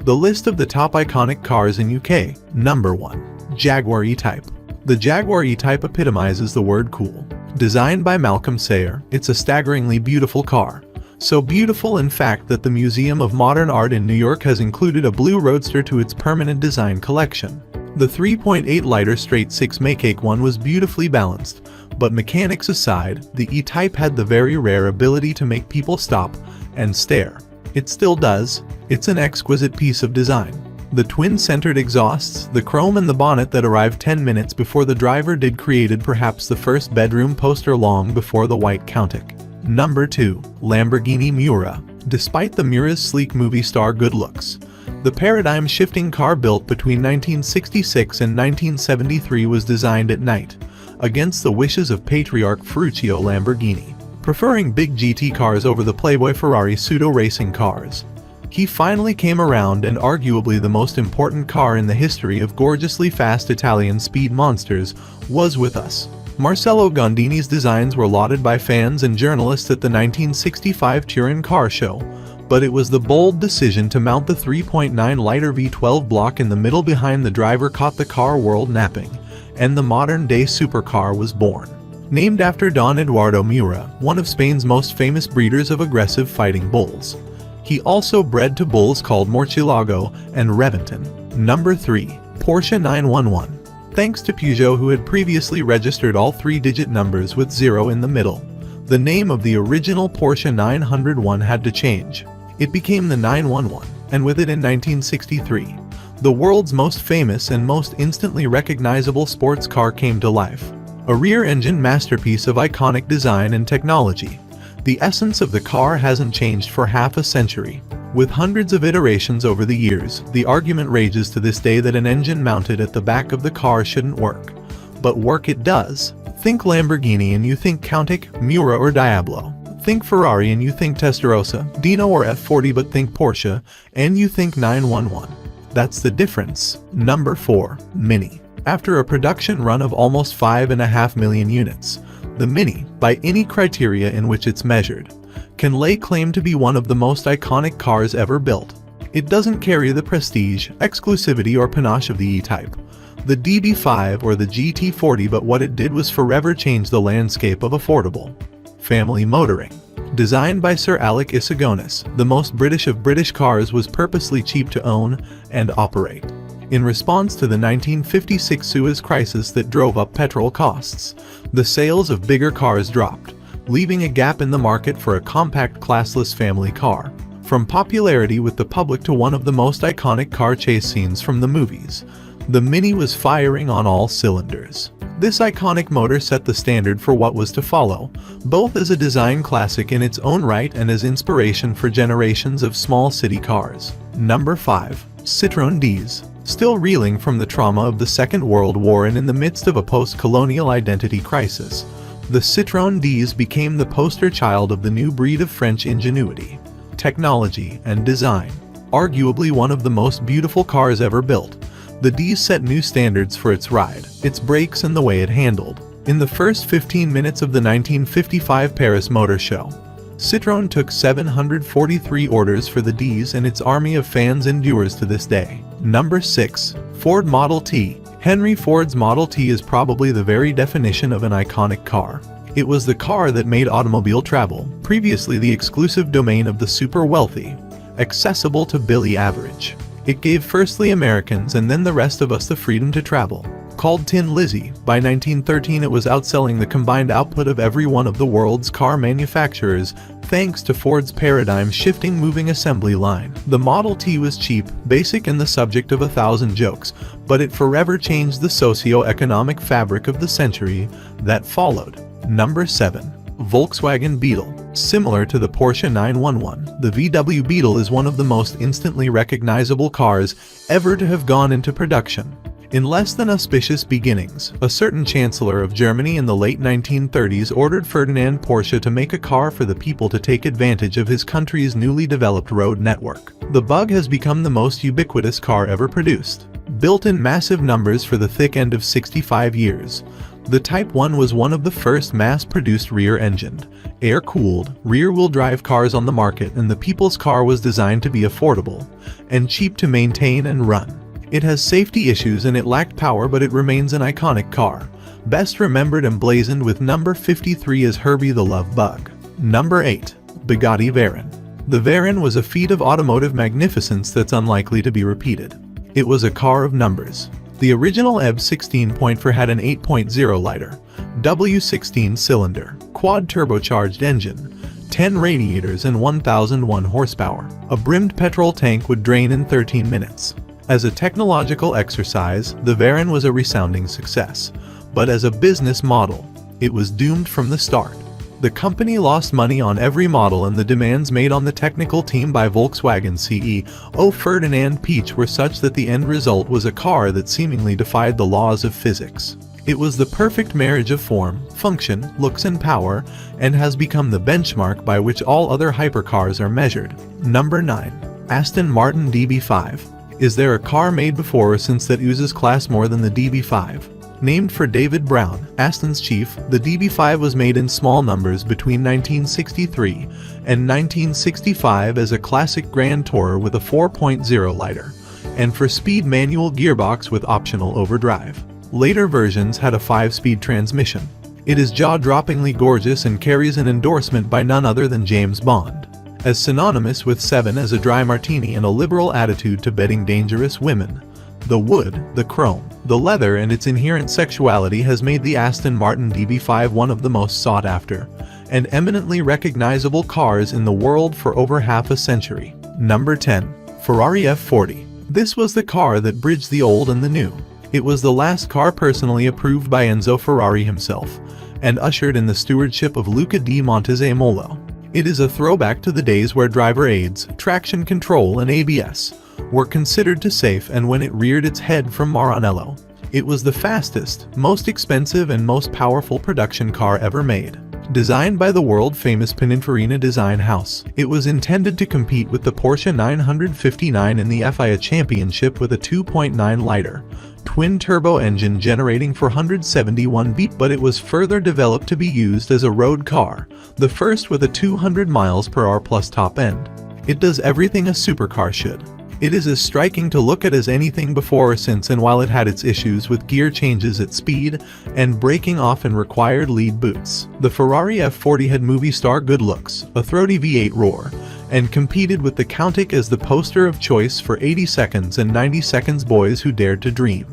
The list of the top iconic cars in UK. Number 1. Jaguar E-Type. The Jaguar E-Type epitomizes the word cool. Designed by Malcolm Sayer, it's a staggeringly beautiful car. So beautiful in fact that the Museum of Modern Art in New York has included a blue roadster to its permanent design collection. The 3.8-liter straight-six Maycake one was beautifully balanced, but mechanics aside, the E-Type had the very rare ability to make people stop and stare. It still does. It's an exquisite piece of design. The twin-centered exhausts, the chrome and the bonnet that arrived 10 minutes before the driver did created perhaps the first bedroom poster long before the white Countach. Number 2. Lamborghini Miura. Despite the Miura's sleek movie star good looks, the paradigm-shifting car built between 1966 and 1973 was designed at night, against the wishes of patriarch Ferruccio Lamborghini. Preferring big GT cars over the Playboy Ferrari pseudo-racing cars, he finally came around, and arguably the most important car in the history of gorgeously fast Italian speed monsters was with us. Marcello Gondini's designs were lauded by fans and journalists at the 1965 Turin Car Show, but it was the bold decision to mount the 3.9-liter V12 block in the middle behind the driver caught the car world napping, and the modern-day supercar was born. Named after Don Eduardo Miura, one of Spain's most famous breeders of aggressive fighting bulls. He also bred to bulls called Murcielago and Reventón. Number 3. Porsche 911. Thanks to Peugeot, who had previously registered all three-digit numbers with 0 in the middle, the name of the original Porsche 901 had to change. It became the 911, and with it in 1963, the world's most famous and most instantly recognizable sports car came to life. A rear-engine masterpiece of iconic design and technology. The essence of the car hasn't changed for half a century. With hundreds of iterations over the years, the argument rages to this day that an engine mounted at the back of the car shouldn't work. But work it does. Think Lamborghini and you think Countach, Miura or Diablo. Think Ferrari and you think Testarossa, Dino or F40, but think Porsche and you think 911. That's the difference. Number 4. Mini. After a production run of almost 5.5 million units, the Mini, by any criteria in which it's measured, can lay claim to be one of the most iconic cars ever built. It doesn't carry the prestige, exclusivity or panache of the E-Type, the DB5 or the GT40, but what it did was forever change the landscape of affordable family motoring. Designed by Sir Alec Issigonis, the most British of British cars was purposely cheap to own and operate. In response to the 1956 Suez crisis that drove up petrol costs, the sales of bigger cars dropped, leaving a gap in the market for a compact classless family car. From popularity with the public to one of the most iconic car chase scenes from the movies, the Mini was firing on all cylinders. This iconic motor set the standard for what was to follow, both as a design classic in its own right and as inspiration for generations of small city cars. Number 5. Citroën D's. Still reeling from the trauma of the Second World War and in the midst of a post-colonial identity crisis, the Citroën D's became the poster child of the new breed of French ingenuity, technology, and design. Arguably one of the most beautiful cars ever built, the D's set new standards for its ride, its brakes, and the way it handled. In the first 15 minutes of the 1955 Paris Motor Show, Citroën took 743 orders for the D's, and its army of fans endures to this day. Number 6. Ford Model T. Henry Ford's Model T is probably the very definition of an iconic car. It was the car that made automobile travel, previously the exclusive domain of the super wealthy, accessible to Billy Average. It gave firstly Americans and then the rest of us the freedom to travel. Called Tin Lizzie, by 1913 it was outselling the combined output of every one of the world's car manufacturers, thanks to Ford's paradigm-shifting moving assembly line. The Model T was cheap, basic, and the subject of 1,000 jokes, but it forever changed the socio-economic fabric of the century that followed. Number 7. Volkswagen Beetle. Similar to the Porsche 911, the VW Beetle is one of the most instantly recognizable cars ever to have gone into production. In less than auspicious beginnings, a certain chancellor of Germany in the late 1930s ordered Ferdinand Porsche to make a car for the people to take advantage of his country's newly developed road network. The Bug has become the most ubiquitous car ever produced. Built in massive numbers for the thick end of 65 years, The Type 1 was one of the first mass-produced rear-engined, air-cooled, rear-wheel drive cars on the market, and the people's car was designed to be affordable and cheap to maintain and run. It has safety issues and it lacked power, but it remains an iconic car, best remembered emblazoned with number 53 as Herbie the Love Bug. Number 8. Bugatti Veyron. The Veyron was a feat of automotive magnificence that's unlikely to be repeated. It was a car of numbers. The original EB 16.4 had an 8.0-liter, W16-cylinder, quad-turbocharged engine, 10 radiators and 1,001 horsepower. A brimmed petrol tank would drain in 13 minutes. As a technological exercise, the Veyron was a resounding success, but as a business model, it was doomed from the start. The company lost money on every model, and the demands made on the technical team by Volkswagen CEO Ferdinand Piëch were such that the end result was a car that seemingly defied the laws of physics. It was the perfect marriage of form, function, looks and power, and has become the benchmark by which all other hypercars are measured. Number 9. Aston Martin DB5. Is there a car made before or since that uses class more than the DB5? Named for David Brown, Aston's chief, the DB5 was made in small numbers between 1963 and 1965 as a classic Grand Tourer with a 4.0-liter, and for speed manual gearbox with optional overdrive. Later versions had a 5-speed transmission. It is jaw-droppingly gorgeous and carries an endorsement by none other than James Bond, as synonymous with 7 as a dry martini and a liberal attitude to betting dangerous women. The wood, the chrome, the leather and its inherent sexuality has made the Aston Martin DB5 one of the most sought-after and eminently recognizable cars in the world for over half a century. Number 10. Ferrari F40. This was the car that bridged the old and the new. It was the last car personally approved by Enzo Ferrari himself and ushered in the stewardship of Luca di Montezemolo. It is a throwback to the days where driver aids, traction control and ABS were considered too safe, and when it reared its head from Maranello. It was the fastest, most expensive and most powerful production car ever made. Designed by the world-famous Pininfarina design house, it was intended to compete with the Porsche 959 in the FIA Championship with a 2.9-liter twin-turbo engine generating 471 beat, but it was further developed to be used as a road car, the first with a 200 mph plus top end. It does everything a supercar should. It is as striking to look at as anything before or since, and while it had its issues with gear changes at speed and braking off and required lead boots, the Ferrari F40 had movie star good looks, a throaty V8 roar, and competed with the Countach as the poster of choice for 80 seconds and 90 seconds boys who dared to dream.